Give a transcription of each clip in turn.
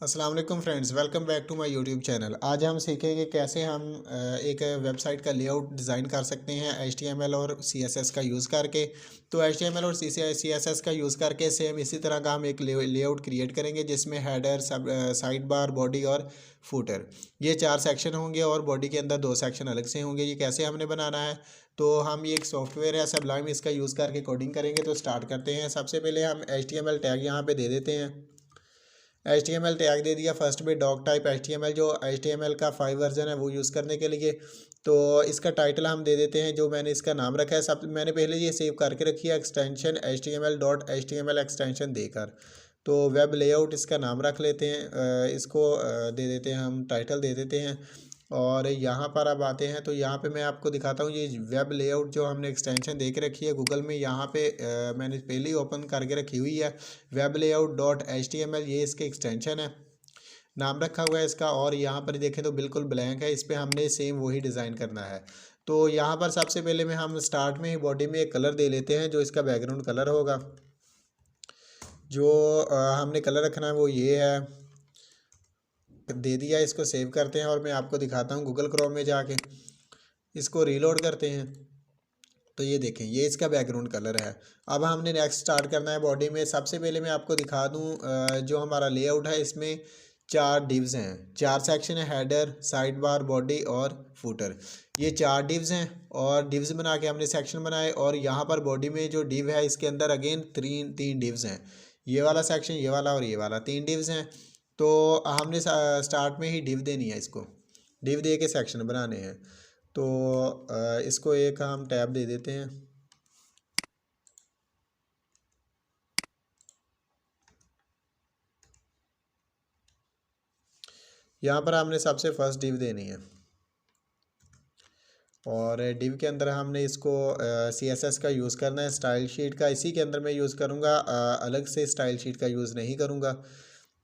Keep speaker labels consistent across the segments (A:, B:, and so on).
A: अस्सलाम वालेकुम friends, welcome back to my YouTube channel. आज हम सीखेंगे कैसे हम एक वेबसाइट का लेआउट डिज़ाइन कर सकते हैं HTML और CSS का यूज़ करके। तो HTML और CSS का यूज़ करके सेम इसी तरह का हम एक लेआउट क्रिएट करेंगे जिसमें हेडर, साइड बार, बॉडी और फुटर, ये 4 सेक्शन होंगे और बॉडी के अंदर 2 सेक्शन अलग से होंगे। ये कैसे हमने बनाना है, तो हम ये एक सॉफ्टवेयर है सबलाइम, इसका यूज़ करके कोडिंग करेंगे। तो स्टार्ट करते हैं। सबसे पहले हम HTML टैग यहाँ पे दे देते हैं। HTML टैग दे दिया। फर्स्ट में डॉक टाइप HTML, जो HTML का 5 वर्जन है वो यूज़ करने के लिए। तो इसका टाइटल हम दे देते हैं, जो मैंने इसका नाम रखा है, सब मैंने पहले ये सेव करके रखी है, एक्सटेंशन HTML एक्सटेंशन देकर। तो वेब लेआउट इसका नाम रख लेते हैं। इसको दे देते हैं, हम टाइटल दे देते हैं। और यहाँ पर अब आते हैं, तो यहाँ पे मैं आपको दिखाता हूँ ये वेब लेआउट जो हमने एक्सटेंशन दे के रखी है गूगल में। यहाँ पे मैंने पहले ही ओपन करके रखी हुई है, वेब लेआउट डॉट HTML, ये इसके एक्सटेंशन है, नाम रखा हुआ है इसका। और यहाँ पर देखें तो बिल्कुल ब्लैंक है, इस पर हमने सेम वही डिज़ाइन करना है। तो यहाँ पर सबसे पहले में हम स्टार्ट में ही बॉडी में एक कलर दे लेते हैं, जो इसका बैकग्राउंड कलर होगा। जो हमने कलर रखना है वो ये है, दे दिया। इसको सेव करते हैं और मैं आपको दिखाता हूँ गूगल क्रोम में जाके, इसको रीलोड करते हैं। तो ये देखें, ये इसका बैकग्राउंड कलर है। अब हमने नेक्स्ट स्टार्ट करना है बॉडी में। सबसे पहले मैं आपको दिखा दूँ, जो हमारा लेआउट है इसमें 4 डिव्स हैं, 4 सेक्शन है, हेडर, साइड बार, बॉडी और फुटर। ये 4 डिव्स हैं और डिव्स बना के हमने सेक्शन बनाए। और यहाँ पर बॉडी में जो डिव है इसके अंदर अगेन तीन डिव्स हैं, ये वाला सेक्शन, ये वाला और ये वाला, 3 डिव्स हैं। तो हमने स्टार्ट में ही डिव देनी है, इसको डिव दे के सेक्शन बनाने हैं। तो इसको एक हम टैब दे देते हैं। यहाँ पर हमने सबसे फर्स्ट डिव देनी है और डिव के अंदर हमने इसको CSS का यूज़ करना है, स्टाइल शीट का इसी के अंदर मैं यूज़ करूँगा, अलग से स्टाइल शीट का यूज़ नहीं करूँगा।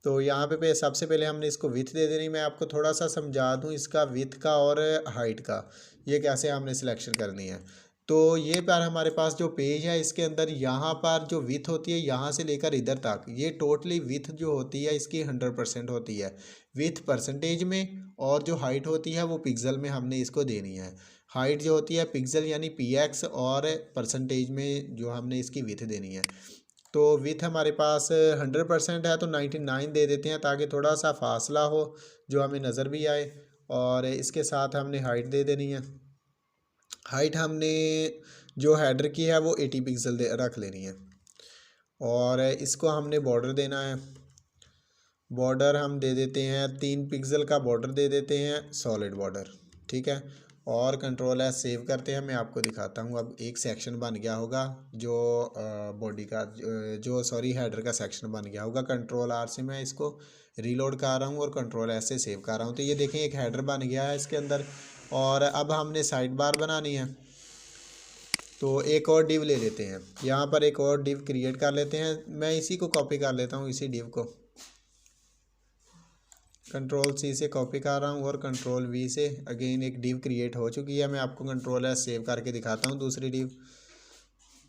A: तो यहाँ पे सबसे पहले हमने इसको विथ दे देनी। मैं आपको थोड़ा सा समझा दूँ इसका विथ का और हाइट का, ये कैसे हमने सिलेक्शन करनी है। तो ये पर हमारे पास जो पेज है इसके अंदर यहाँ पर जो विथ होती है यहाँ से लेकर इधर तक, ये टोटली विथ जो होती है इसकी 100% होती है विथ परसेंटेज में। और जो हाइट होती है वो पिक्सल में हमने इसको देनी है। हाइट जो होती है पिक्सल यानी PX, और परसेंटेज में जो हमने इसकी विथ देनी है। तो विथ हमारे पास 100% है तो 99 दे देते हैं, ताकि थोड़ा सा फासला हो जो हमें नज़र भी आए। और इसके साथ हमने हाइट दे देनी है। हाइट हमने जो हेडर की है वो 80 पिक्सल रख लेनी है। और इसको हमने बॉर्डर देना है। बॉर्डर हम दे देते हैं 3 पिक्सल का बॉर्डर दे देते हैं, सॉलिड बॉर्डर, ठीक है। और कंट्रोल S सेव करते हैं। मैं आपको दिखाता हूँ, अब एक सेक्शन बन गया होगा जो बॉडी का, जो सॉरी हेडर का सेक्शन बन गया होगा। कंट्रोल R से मैं इसको रीलोड कर रहा हूँ और कंट्रोल S से सेव कर रहा हूँ। तो ये देखें एक हेडर बन गया है इसके अंदर। और अब हमने साइड बार बनानी है, तो एक और डिव ले लेते हैं। यहाँ पर एक और डिव क्रिएट कर लेते हैं। मैं इसी को कॉपी कर लेता हूँ, इसी डिव को कंट्रोल C से कॉपी कर रहा हूँ और कंट्रोल V से अगेन एक डिव क्रिएट हो चुकी है। मैं आपको कंट्रोल S सेव करके दिखाता हूँ दूसरी डिव।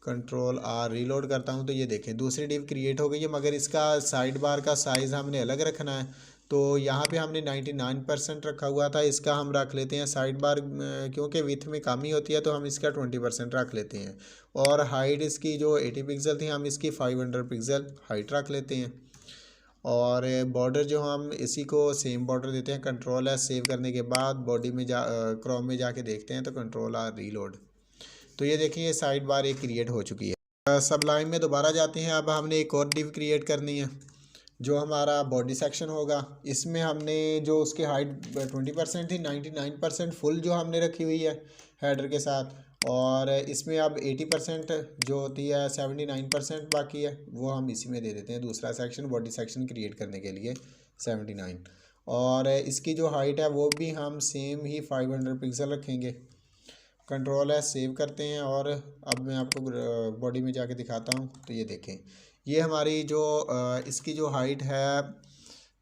A: कंट्रोल R रीलोड करता हूँ, तो ये देखें दूसरी डिव क्रिएट हो गई है, मगर इसका साइड बार का साइज़ हमने अलग रखना है। तो यहाँ पे हमने 99% रखा हुआ था, इसका हम रख लेते हैं साइड बार, क्योंकि विथ में कमी होती है तो हम इसका 20% रख लेते हैं। और हाइट इसकी जो 80 पिक्सल थी हम इसकी 500 पिक्सल हाइट रख लेते हैं। और बॉर्डर जो हम इसी को सेम बॉर्डर देते हैं। कंट्रोल S सेव करने के बाद बॉडी में क्रोम में जाके देखते हैं, तो कंट्रोल R रीलोड। तो ये देखिए साइड बार एक क्रिएट हो चुकी है। सबलाइन में दोबारा जाते हैं। अब हमने एक और डिव क्रिएट करनी है, जो हमारा बॉडी सेक्शन होगा। इसमें हमने जो उसकी हाइट 20% थी, 99% फुल जो हमने रखी हुई है हेडर के साथ। और इसमें अब 80% जो होती है, 79% बाकी है, वो हम इसी में दे देते हैं। दूसरा सेक्शन बॉडी सेक्शन क्रिएट करने के लिए 79। और इसकी जो हाइट है वो भी हम सेम ही 500 पिक्सल रखेंगे। कंट्रोल S सेव करते हैं। और अब मैं आपको बॉडी में जाके दिखाता हूँ। तो ये देखें, ये हमारी जो इसकी जो हाइट है,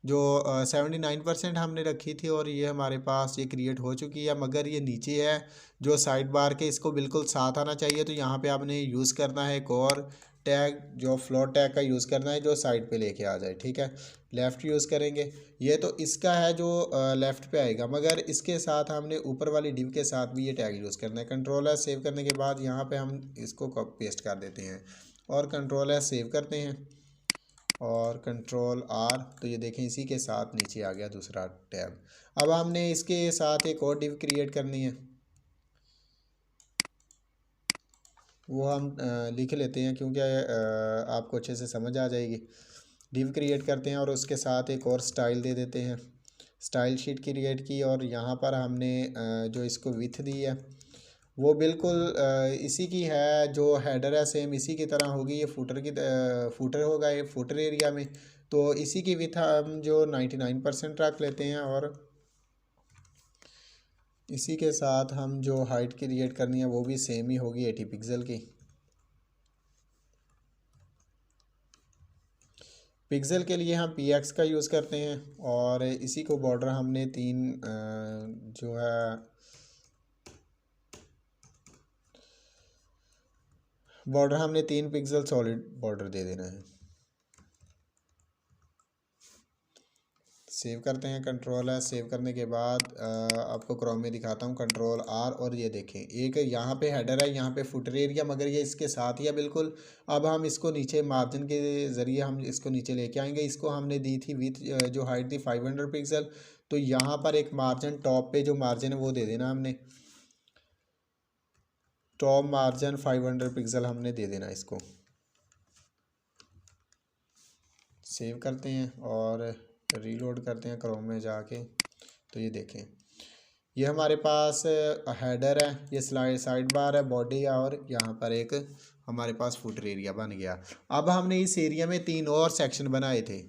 A: जो 79% हमने रखी थी, और ये हमारे पास ये क्रिएट हो चुकी है। मगर ये नीचे है जो साइड बार के, इसको बिल्कुल साथ आना चाहिए। तो यहाँ पे आपने यूज़ करना है एक और टैग जो फ्लोट टैग का यूज़ करना है जो साइड पे लेके आ जाए, ठीक है। लेफ़्ट यूज़ करेंगे, ये तो इसका है जो लेफ़्ट पे आएगा, मगर इसके साथ हमने ऊपर वाली डिव के साथ भी ये टैग यूज़ करना है। कंट्रोल एस सेव करने के बाद यहाँ पे हम इसको कॉपी पेस्ट कर देते हैं और कंट्रोल एस सेव करते हैं और कंट्रोल आर, तो ये देखें इसी के साथ नीचे आ गया दूसरा टैब। अब हमने इसके साथ एक और डिव क्रिएट करनी है, वो हम लिख लेते हैं क्योंकि आपको अच्छे से समझ आ जाएगी। डिव क्रिएट करते हैं और उसके साथ एक और स्टाइल दे देते हैं, स्टाइल शीट क्रिएट की, और यहाँ पर हमने जो इसको विथ दी है वो बिल्कुल इसी की है, जो हेडर है सेम इसी की तरह होगी। ये फुटर होगा, ये फुटर एरिया में, तो इसी की विथ हम जो 99% रख लेते हैं और इसी के साथ हम जो हाइट क्रिएट करनी है वो भी सेम ही होगी 80 पिक्सल की। पिक्सल के लिए हम px का यूज़ करते हैं और इसी को बॉर्डर हमने 3 जो है बॉर्डर हमने 3 पिक्सल सॉलिड बॉर्डर दे देना है। सेव करते हैं, कंट्रोल है, सेव करने के बाद आपको क्रोम में दिखाता हूँ, कंट्रोल आर, और ये देखें एक यहाँ पे हेडर है, यहाँ पे फुटर एरिया, मगर ये इसके साथ ही है बिल्कुल। अब हम इसको नीचे मार्जिन के ज़रिए हम इसको नीचे लेके आएंगे। इसको हमने दी थी विथ जो हाइट थी 500 पिक्सल, तो यहाँ पर एक मार्जिन टॉप पे जो मार्जिन है वो दे देना हमने, टॉप मार्जिन 500 पिक्सल हमने दे देना इसको। सेव करते हैं और रीलोड करते हैं क्रोम में जाके, तो ये देखें ये हमारे पास हेडर है, ये साइड बार है, बॉडी है, और यहाँ पर एक हमारे पास फुटर एरिया बन गया। अब हमने इस एरिया में 3 और सेक्शन बनाए थे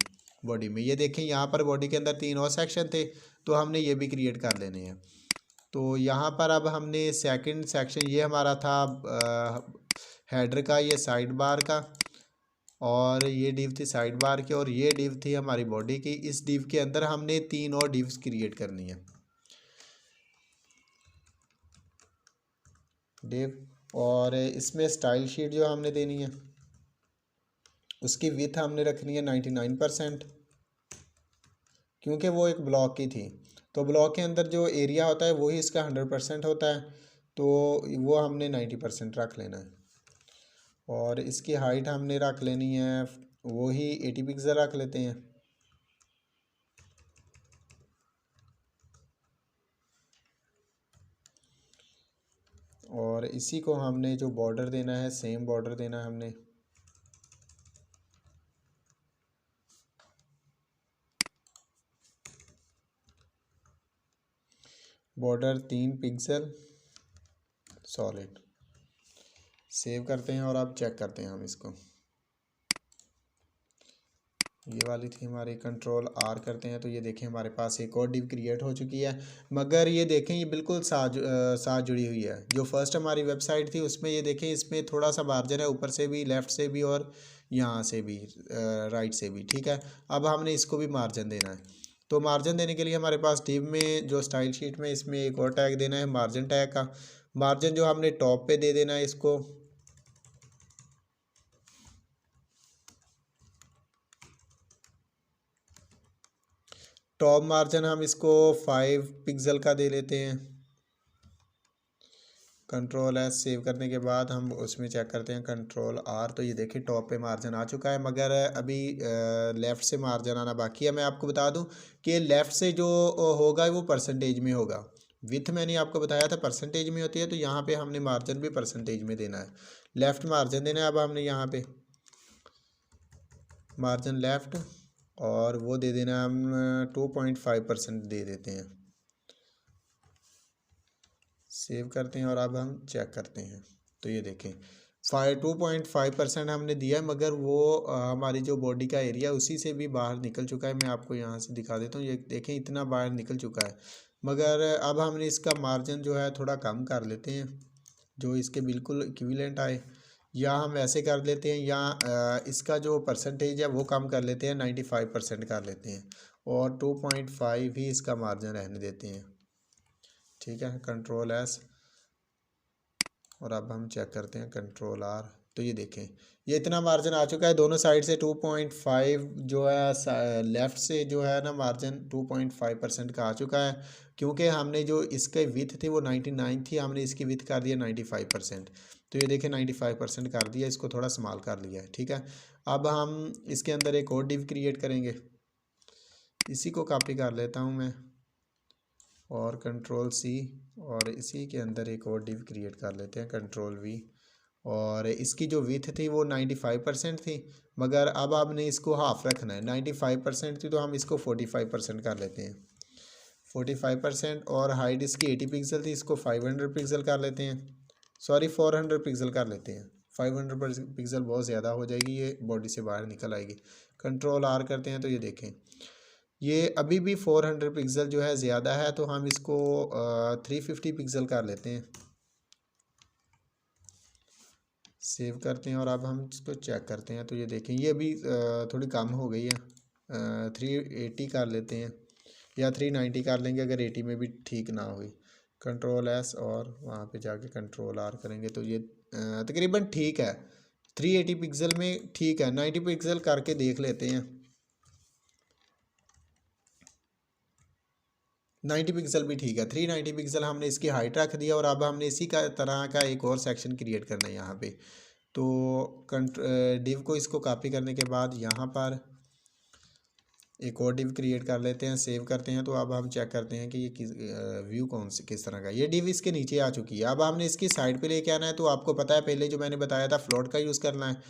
A: बॉडी में, ये देखें यहाँ पर बॉडी के अंदर 3 और सेक्शन थे, तो हमने ये भी क्रिएट कर लेने हैं। तो यहाँ पर अब हमने सेकंड सेक्शन, ये हमारा था हेडर का, ये साइड बार का, और ये डिव थी साइड बार की, और ये डिव थी हमारी बॉडी की। इस डिव के अंदर हमने 3 और डिव्स क्रिएट करनी है, डिव, और इसमें स्टाइल शीट जो हमने देनी है उसकी विथ हमने रखनी है 99%, क्योंकि वो एक ब्लॉक की थी, तो ब्लॉक के अंदर जो एरिया होता है वही इसका 100% होता है, तो वो हमने 90% रख लेना है। और इसकी हाइट हमने रख लेनी है वही 80 पिक्सल रख लेते हैं। और इसी को हमने जो बॉर्डर देना है सेम बॉर्डर देना है हमने, बॉर्डर 3 पिक्सल सॉलिड। सेव करते हैं और अब चेक करते हैं हम इसको, ये वाली थी हमारी, कंट्रोल आर करते हैं, तो ये देखें हमारे पास एक और डिव क्रिएट हो चुकी है। मगर ये देखें ये बिल्कुल साथ जुड़ी हुई है। जो फर्स्ट हमारी वेबसाइट थी उसमें ये देखें इसमें थोड़ा सा मार्जिन है, ऊपर से भी, लेफ़्ट से भी, और यहाँ से भी, राइट से भी, ठीक है। अब हमने इसको भी मार्जिन देना है, तो मार्जिन देने के लिए हमारे पास डिव में जो स्टाइल शीट में इसमें एक और टैग देना है मार्जिन टैग का। मार्जिन जो हमने टॉप पे दे देना है इसको, टॉप मार्जिन हम इसको 5 पिक्सल का दे लेते हैं। कंट्रोल एस सेव करने के बाद हम उसमें चेक करते हैं, कंट्रोल आर, तो ये देखिए टॉप पे मार्जिन आ चुका है, मगर अभी लेफ़्ट से मार्जिन आना बाकी है। मैं आपको बता दूं कि लेफ़्ट से जो होगा वो परसेंटेज में होगा, विथ मैंने आपको बताया था परसेंटेज में होती है, तो यहाँ पे हमने मार्जिन भी परसेंटेज में देना है, लेफ़्ट मार्जिन देना है। अब हमने यहाँ पे मार्जिन लेफ़्ट, और वो दे देना हम 2.5% दे देते हैं। सेव करते हैं और अब हम चेक करते हैं, तो ये देखें 2.5% हमने दिया है, मगर वो हमारी जो बॉडी का एरिया उसी से भी बाहर निकल चुका है। मैं आपको यहाँ से दिखा देता हूँ, ये देखें इतना बाहर निकल चुका है। मगर अब हमने इसका मार्जिन जो है थोड़ा कम कर लेते हैं, जो इसके बिल्कुल इक्विवेलेंट आए, या हम ऐसे कर लेते हैं, या इसका जो परसेंटेज है वो कम कर लेते हैं, 95% कर लेते हैं, और 2.5 ही इसका मार्जिन रहने देते हैं, ठीक है। कंट्रोल एस, और अब हम चेक करते हैं, कंट्रोल आर, तो ये देखें ये इतना मार्जिन आ चुका है दोनों साइड से 2.5 जो है लेफ़्ट से जो है ना मार्जिन 2.5% का आ चुका है, क्योंकि हमने जो इसके विथ थी वो 99 थी, हमने इसकी विथ कर दिया 95%। तो ये देखें 95% कर दिया, इसको थोड़ा स्मॉल कर लिया है। ठीक है, अब हम इसके अंदर एक और डिव क्रिएट करेंगे, इसी को कॉपी कर लेता हूँ मैं और कंट्रोल सी, और इसी के अंदर एक और डिव क्रिएट कर लेते हैं कंट्रोल वी। और इसकी जो विथ थी वो 95% थी, मगर अब आपने इसको हाफ रखना है। 95% थी तो हम इसको 45% कर लेते हैं, 45%। और हाइट इसकी 80 पिक्सल थी, इसको 500 पिक्सल कर लेते हैं, सॉरी 400 पिक्सल कर लेते हैं। 500 पिक्सल बहुत ज़्यादा हो जाएगी, ये बॉडी से बाहर निकल आएगी। कंट्रोल आर करते हैं तो ये देखें ये अभी भी 400 पिक्सल जो है ज़्यादा है, तो हम इसको 350 पिक्सल कर लेते हैं, सेव करते हैं। और अब हम इसको चेक करते हैं तो ये देखें ये अभी थोड़ी कम हो गई है, 380 कर लेते हैं या 390 कर लेंगे अगर 80 में भी ठीक ना हुई। कंट्रोल एस और वहाँ पे जाके कंट्रोल आर करेंगे तो ये तकरीबन ठीक है, 380 पिक्सल में ठीक है। 90 पिक्सल करके देख लेते हैं, 90 पिक्सल भी ठीक है। 390 पिक्सल हमने इसकी हाइट रख दिया, और अब हमने इसी का तरह का एक और सेक्शन क्रिएट करना है यहाँ पे। तो डिव को इसको कॉपी करने के बाद यहाँ पर एक और डिव क्रिएट कर लेते हैं, सेव करते हैं। तो अब हम चेक करते हैं कि ये व्यू किस तरह का। ये डिव इसके नीचे आ चुकी है, अब हमने इसकी साइड पे लेके आना है। तो आपको पता है पहले जो मैंने बताया था फ्लोट का यूज़ करना है,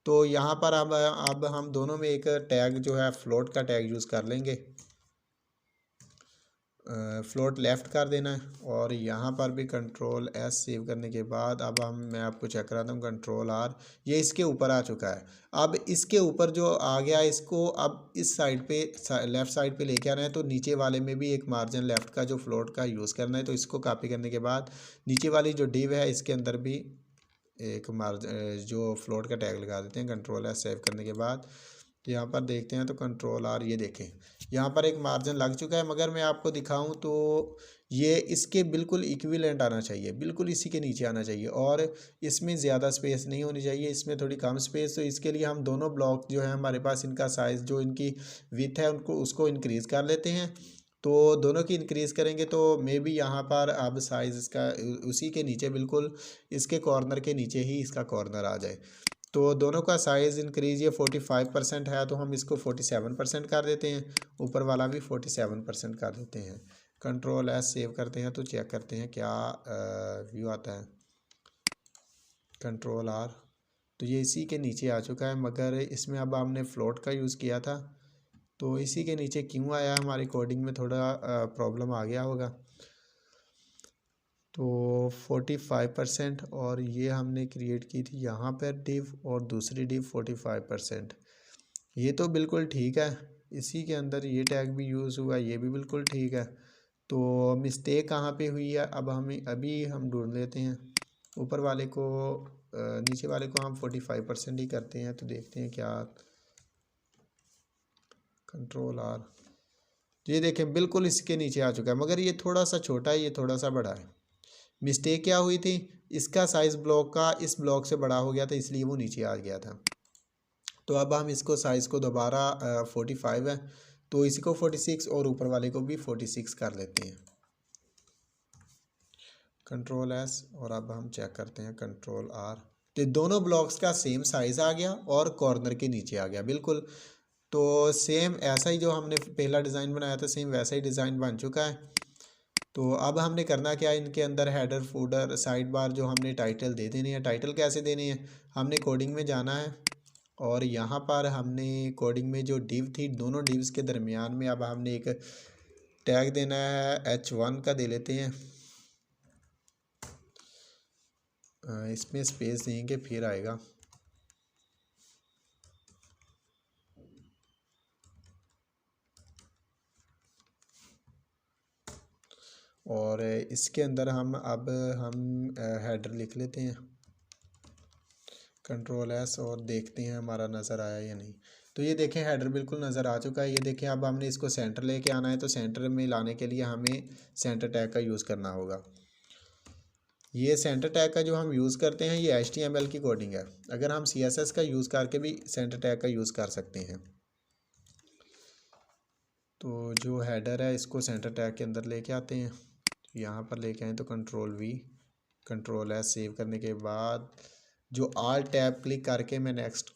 A: तो यहाँ पर अब हम दोनों में एक टैग जो है फ्लोट का टैग यूज़ कर लेंगे। फ्लोट लेफ़्ट कर देना है, और यहाँ पर भी कंट्रोल एस सेव करने के बाद अब मैं आपको चेक कराता हूँ कंट्रोल आर, ये इसके ऊपर आ चुका है। अब इसके ऊपर जो आ गया इसको अब इस साइड पे लेफ़्ट साइड पे लेके आना है। तो नीचे वाले में भी एक मार्जिन लेफ़्ट का जो फ्लोट का यूज़ करना है। तो इसको कॉपी करने के बाद नीचे वाली जो डिव है इसके अंदर भी एक मार्जिन जो फ्लोट का टैग लगा देते हैं। कंट्रोल एस सेव करने के बाद तो यहाँ पर देखते हैं तो कंट्रोल आर, ये देखें यहाँ पर एक मार्जिन लग चुका है। मगर मैं आपको दिखाऊं तो ये इसके बिल्कुल इक्विवेलेंट आना चाहिए, बिल्कुल इसी के नीचे आना चाहिए, और इसमें ज़्यादा स्पेस नहीं होनी चाहिए, इसमें थोड़ी कम स्पेस। तो इसके लिए हम दोनों ब्लॉक जो है हमारे पास, इनका साइज़ जो इनकी विथ है उसको इंक्रीज़ कर लेते हैं। तो दोनों की इंक्रीज़ करेंगे तो मे बी यहाँ पर अब साइज़ इसका उसी के नीचे, बिल्कुल इसके कॉर्नर के नीचे ही इसका कॉर्नर आ जाए। तो दोनों का साइज़ इंक्रीज ये 45% है, तो हम इसको 47% कर देते हैं, ऊपर वाला भी 47% कर देते हैं। कंट्रोल एस सेव करते हैं तो चेक करते हैं क्या व्यू आता है। कंट्रोल आर, तो ये इसी के नीचे आ चुका है, मगर इसमें अब हमने फ्लोट का यूज़ किया था तो इसी के नीचे क्यों आया, हमारी कोडिंग में थोड़ा प्रॉब्लम आ गया होगा। तो 45%, और ये हमने क्रिएट की थी यहाँ पर डिव, और दूसरी डिव 45%। ये तो बिल्कुल ठीक है, इसी के अंदर ये टैग भी यूज़ हुआ, ये भी बिल्कुल ठीक है। तो मिस्टेक कहाँ पे हुई है अब हमें अभी हम ढूंढ लेते हैं। ऊपर वाले को नीचे वाले को हम 45% ही करते हैं, तो देखते हैं क्या। कंट्रोल आर, ये देखें बिल्कुल इसके नीचे आ चुका है, मगर ये थोड़ा सा छोटा है, ये थोड़ा सा बड़ा है। मिस्टेक क्या हुई थी, इसका साइज़ ब्लॉक का इस ब्लॉक से बड़ा हो गया था, इसलिए वो नीचे आ गया था। तो अब हम इसको साइज़ को दोबारा 45 है तो इसी को 46 और ऊपर वाले को भी 46 कर लेते हैं। कंट्रोल एस, और अब हम चेक करते हैं कंट्रोल आर, तो दोनों ब्लॉक्स का सेम साइज़ आ गया और कॉर्नर के नीचे आ गया बिल्कुल। तो सेम ऐसा ही जो हमने पहला डिज़ाइन बनाया था, सेम वैसा ही डिज़ाइन बन चुका है। तो अब हमने करना क्या है, इनके अंदर हेडर फूडर साइड बार जो हमने टाइटल दे देने हैं। टाइटल कैसे देने हैं, हमने कोडिंग में जाना है, और यहाँ पर हमने कोडिंग में जो डिव थी, दोनों डिव्स के दरमियान में अब हमने एक टैग देना है, H1 का दे लेते हैं। इसमें स्पेस देंगे फिर आएगा। और इसके अंदर हम हेडर लिख लेते हैं, कंट्रोल एस, और देखते हैं हमारा नज़र आया या नहीं। तो ये देखें हेडर बिल्कुल नज़र आ चुका है। ये देखें अब हमने इसको सेंटर लेके आना है, तो सेंटर में लाने के लिए हमें सेंटर टैग का यूज़ करना होगा। ये सेंटर टैग का जो हम यूज़ करते हैं ये HTML की कोडिंग है। अगर हम CSS का यूज़ करके भी सेंटर टैग का यूज़ कर सकते हैं। तो जो हेडर है इसको सेंटर टैग के अंदर लेके आते हैं। यहाँ पर लेके आए तो Ctrl+V Ctrl+S सेव करने के बाद जो Alt टैब क्लिक करके मैं नेक्स्ट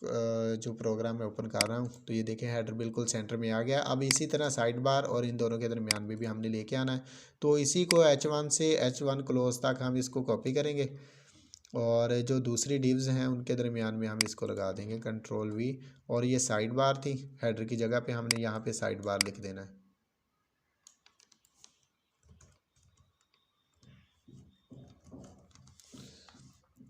A: जो प्रोग्राम मैं ओपन कर रहा हूँ तो ये देखें हेडर बिल्कुल सेंटर में आ गया। अब इसी तरह साइड बार और इन दोनों के दरमियान में भी हमने लेके आना है। तो इसी को H1 से H1 क्लोज तक हम इसको कॉपी करेंगे और जो दूसरी डिव्स हैं उनके दरमियान में हम इसको लगा देंगे Ctrl+V। और ये साइड बार थी, हेडर की जगह पे हमने यहाँ पे साइड बार लिख देना है।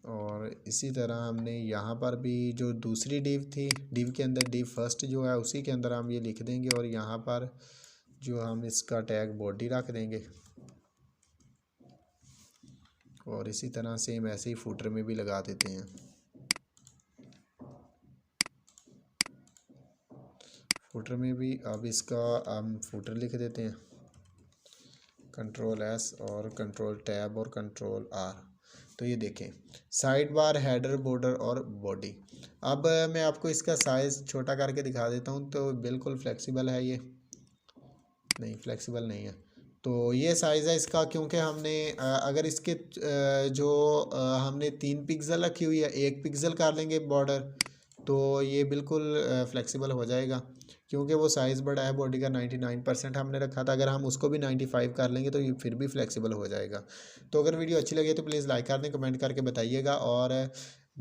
A: और इसी तरह हमने यहाँ पर भी जो दूसरी डिव थी, डिव के अंदर डिव फर्स्ट जो है उसी के अंदर हम ये लिख देंगे और यहाँ पर जो हम इसका टैग बॉडी रख देंगे। और इसी तरह सेम ऐसे ही फुटर में भी लगा देते हैं। फुटर में भी अब इसका हम फुटर लिख देते हैं Ctrl+S और Ctrl+Tab और Ctrl+R। तो ये देखें साइड बार, हेडर, बॉर्डर और बॉडी। अब मैं आपको इसका साइज़ छोटा करके दिखा देता हूँ। तो बिल्कुल फ्लेक्सिबल है, ये नहीं फ्लेक्सिबल नहीं है। तो ये साइज़ है इसका, क्योंकि हमने अगर इसके जो हमने 3 पिक्सल रखी हुई है, 1 पिक्सल कर लेंगे बॉर्डर तो ये बिल्कुल फ्लेक्सिबल हो जाएगा, क्योंकि वो साइज़ बड़ा है। बॉडी का 99% हमने रखा था, अगर हम उसको भी 95 कर लेंगे तो ये फिर भी फ्लेक्सिबल हो जाएगा। तो अगर वीडियो अच्छी लगे तो प्लीज़ लाइक कर दें, कमेंट करके बताइएगा। और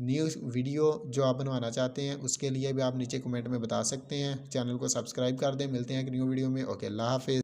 A: न्यू वीडियो जो आप बनवाना चाहते हैं उसके लिए भी आप नीचे कमेंट में बता सकते हैं। चैनल को सब्सक्राइब कर दें। मिलते हैं एक न्यू वीडियो में। ओके, अल्लाह हाफिज़।